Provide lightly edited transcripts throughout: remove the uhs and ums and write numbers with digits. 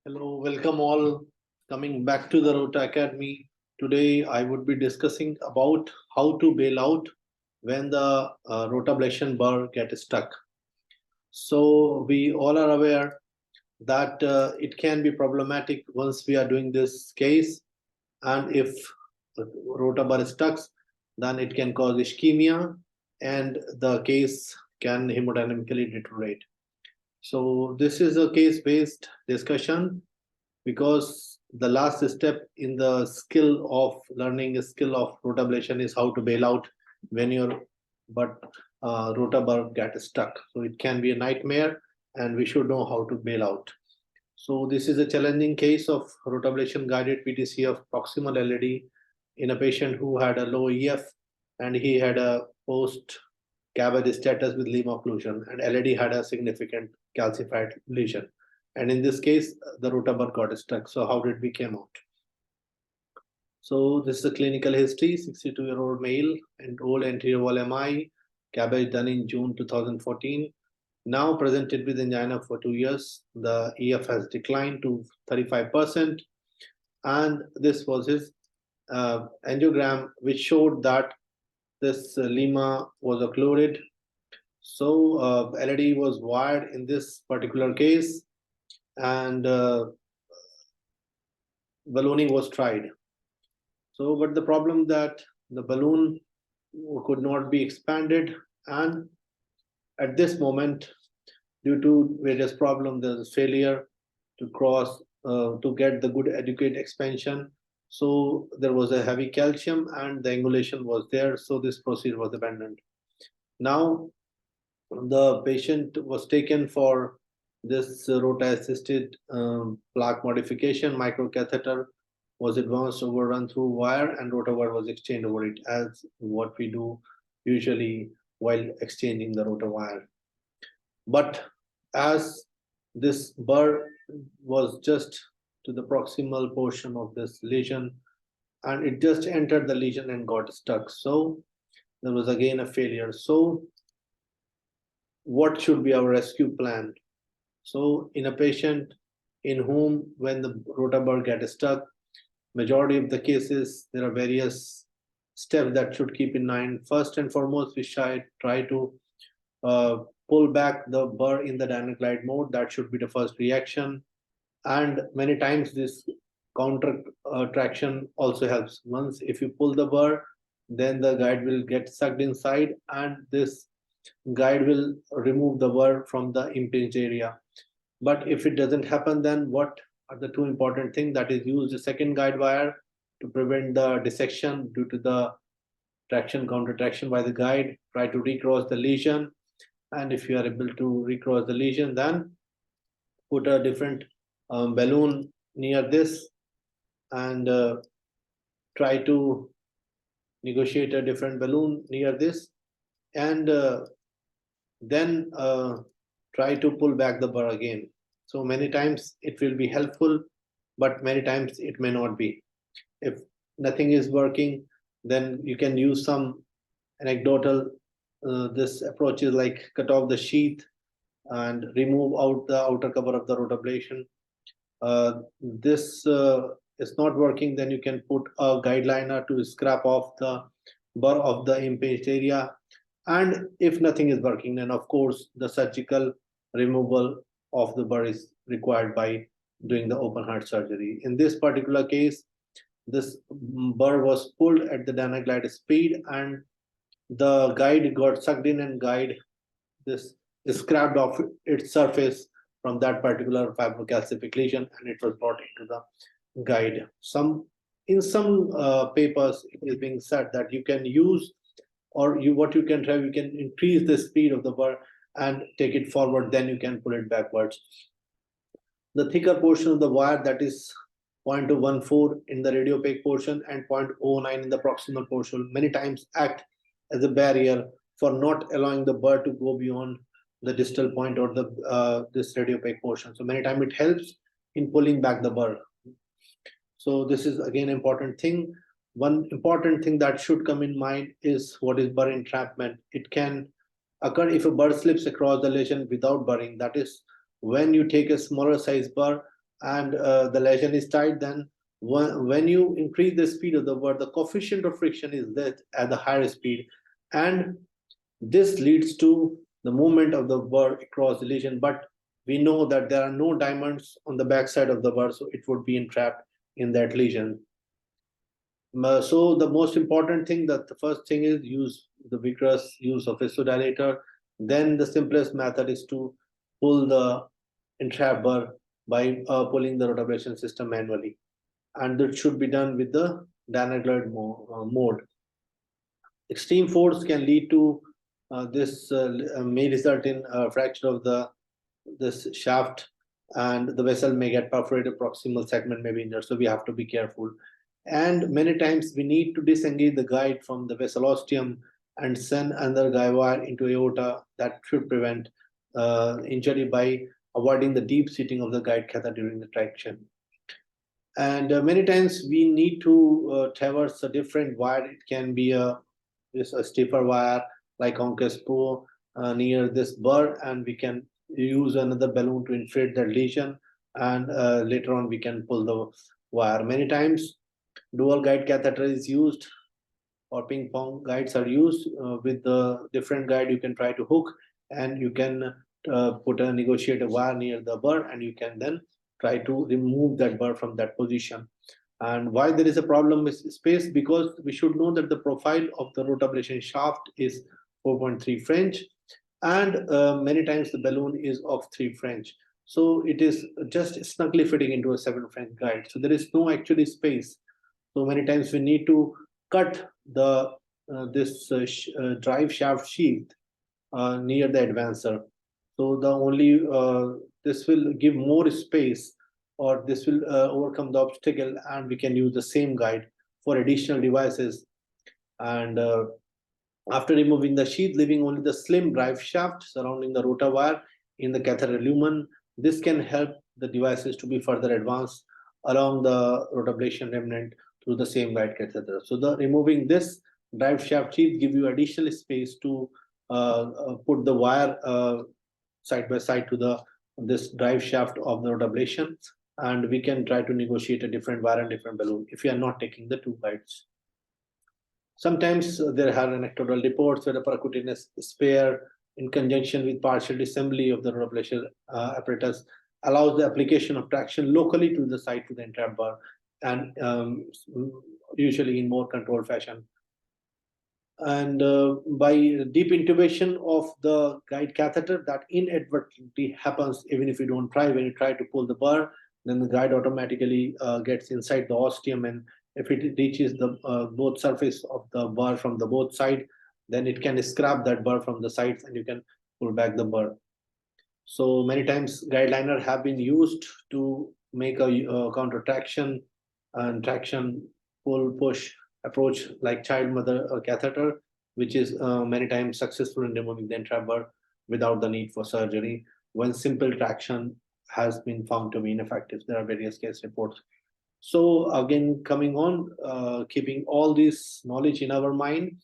Hello, welcome all coming back to the Rota Academy. Today I would be discussing about how to bail out when the rotablation bar gets stuck. So we all are aware that it can be problematic once we are doing this case, and if the rota bar is stuck, then it can cause ischemia and the case can hemodynamically deteriorate. So this is a case-based discussion because the last step in the skill of learning a skill of rotablation is how to bail out when your but rotabar gets stuck. So it can be a nightmare, and we should know how to bail out. So this is a challenging case of rotablation guided PTC of proximal LED in a patient who had a low EF and he had a post cavity status with limb occlusion, and LED had a significant calcified lesion. And in this case, the rotabar got stuck. So how did we came out? So this is a clinical history: 62-year-old male and old anterior wall MI, cabbage done in June 2014. Now presented with angina for 2 years. The EF has declined to 35%, and this was his angiogram, which showed that this lima was occluded. So LED was wired in this particular case, and ballooning was tried. So, but the problem that the balloon could not be expanded, and at this moment, due to various problems, there is failure to cross to get the good adequate expansion. So there was a heavy calcium, and the angulation was there. So this procedure was abandoned. Now the patient was taken for this rota-assisted plaque modification. Microcatheter was advanced over run through wire, and rotawire was exchanged over it, as what we do usually while exchanging the rotawire. But as this burr was just to the proximal portion of this lesion, and it just entered the lesion and got stuck. So there was again a failure. So what should be our rescue plan? So in a patient in whom when the rotabar gets stuck, majority of the cases, there are various steps that should keep in mind. First and foremost, we should try to pull back the burr in the dynamic glide mode. That should be the first reaction. And many times this counter traction also helps. Once if you pull the burr, then the guide will get sucked inside, and this guide will remove the burr from the impinged area. But if it doesn't happen, then what are the two important things? That is, use the second guide wire to prevent the dissection due to the traction counter traction by the guide. Try to recross the lesion, and if you are able to recross the lesion, then put a different balloon near this, and try to negotiate a different balloon near this, and then try to pull back the burr again. So many times it will be helpful, but many times it may not be. If nothing is working, then you can use some anecdotal this approach is like cut off the sheath and remove out the outer cover of the rotablation. This is not working, then you can put a guide liner to scrap off the burr of the impinged area. And if nothing is working, then of course the surgical removal of the burr is required by doing the open heart surgery. In this particular case, this burr was pulled at the dynaglide speed, and the guide got sucked in, and guide this scrapped off its surface from that particular fibrocalcific lesion, and it was brought into the guide. Some papers it is being said that you can use, or what you can try, you can increase the speed of the burr and take it forward, then you can pull it backwards. The thicker portion of the wire, that is 0.214 in the radiopaque portion and 0.09 in the proximal portion, many times act as a barrier for not allowing the burr to go beyond the distal point or the this radiopaque portion. So many times it helps in pulling back the burr. So this is again important thing. One important thing that should come in mind is what is burr entrapment. It can occur if a burr slips across the lesion without burring. That is when you take a smaller size burr and the lesion is tight, then when you increase the speed of the burr, the coefficient of friction is that at the higher speed, and this leads to the movement of the burr across the lesion. But we know that there are no diamonds on the backside of the burr, so it would be entrapped in that lesion. So the most important thing, that the first thing is use the vigorous use of vasodilator. Then the simplest method is to pull the entrap burr by pulling the rotablation system manually, and that should be done with the Danaglide mode. Extreme force can lead to this may result in fracture of this shaft, and the vessel may get perforated, proximal segment may be injured, so we have to be careful. And many times we need to disengage the guide from the vessel ostium and send another guide wire into aorta. That should prevent injury by avoiding the deep seating of the guide catheter during the traction. And many times we need to traverse a different wire. It can be a stiffer wire like Onkespo near this burr, and we can use another balloon to inflate that lesion, and later on we can pull the wire. Many times dual guide catheter is used, or ping pong guides are used. With the different guide you can try to hook, and you can negotiate a wire near the burr, and you can then try to remove that burr from that position. And why there is a problem with space? Because we should know that the profile of the rotablation shaft is 4.3 French, and many times the balloon is of 3 French. So it is just snugly fitting into a 7 French guide. So there is no actually space. So many times we need to cut the this drive shaft sheath near the advancer. So the only this will give more space, or this will overcome the obstacle, and we can use the same guide for additional devices. And after removing the sheath, leaving only the slim drive shaft surrounding the rotor wire in the catheter lumen, this can help the devices to be further advanced along the rotablation remnant through the same guide catheter. So the removing this drive shaft sheath give you additional space to put the wire side by side to the this drive shaft of the rotablation, and we can try to negotiate a different wire and different balloon if we are not taking the two guides. Sometimes there are anecdotal reports where a percutaneous spare in conjunction with partial assembly of the rotablation apparatus allows the application of traction locally to the site to the entrap bar, and usually in more controlled fashion. And by deep intubation of the guide catheter, that inadvertently happens even if you don't try. When you try to pull the bar, then the guide automatically gets inside the ostium, and if it reaches the both surface of the bar from the both side, then it can scrap that bar from the sides, and you can pull back the bar. So many times guide liner have been used to make a counter traction and traction pull push approach like child mother catheter, which is many times successful in removing the entrap bar without the need for surgery, when simple traction has been found to be ineffective. There are various case reports. So again, coming on, keeping all this knowledge in our mind.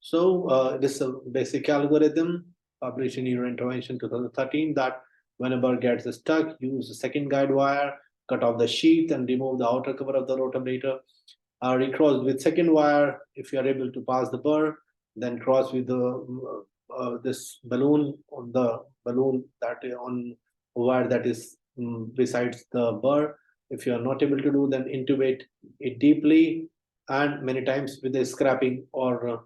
So this is a basic algorithm published in Neurointervention 2013, that whenever gets stuck, use the second guide wire, cut off the sheath and remove the outer cover of the rotablator. Recross with second wire if you are able to pass the burr, then cross with the this balloon on the balloon that on wire that is besides the burr. If you are not able to do, then intubate it deeply, and many times with the scrapping or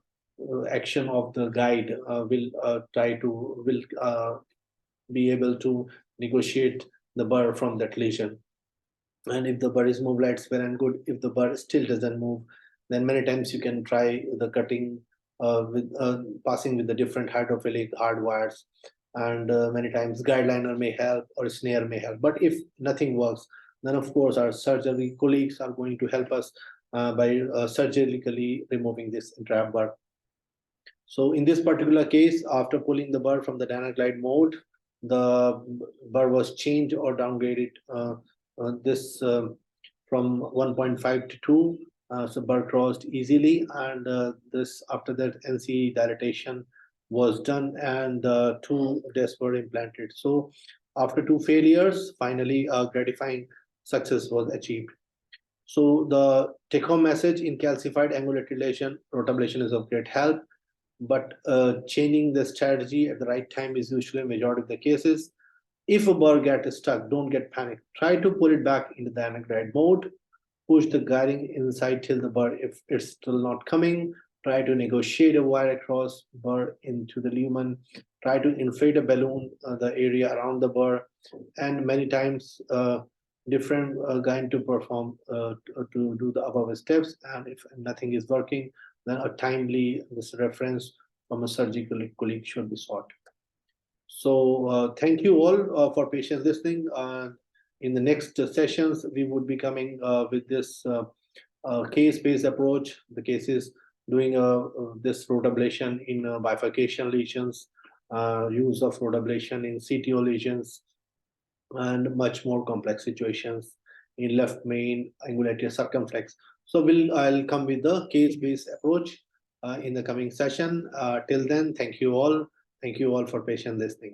action of the guide will try to be able to negotiate the burr from that lesion. And if the burr is moved, it's well and good. If the burr still doesn't move, then many times you can try the cutting with passing with the different hydrophilic hard wires, and many times guide liner may help or snare may help. But if nothing works, then of course our surgery colleagues are going to help us by surgically removing this entrap burr. So in this particular case, after pulling the burr from the Danaglide mode, the burr was changed or downgraded this from 1.5 to 2. So burr crossed easily, and this after that NC dilatation was done, and two discs were implanted. So after two failures, finally a gratifying success was achieved. So the take-home message: in calcified angulated lesion, rotablation is of great help, but changing the strategy at the right time is usually a majority of the cases. If a burr gets stuck, don't get panicked. Try to pull it back into the anaglide mode. Push the guiding inside till the burr. If it's still not coming, try to negotiate a wire across burr into the lumen. Try to inflate a balloon, the area around the burr, and many times different going to perform to do the above steps. And if nothing is working, then a timely this reference from a surgical colleague should be sought. So thank you all for patient listening. In the next sessions, we would be coming with this case-based approach. The cases doing this rotablation in bifurcation lesions, use of rotablation in CTO lesions, and much more complex situations in left main angulated circumflex. So I'll come with the case-based approach in the coming session. Till then, thank you all. Thank you all for patient listening.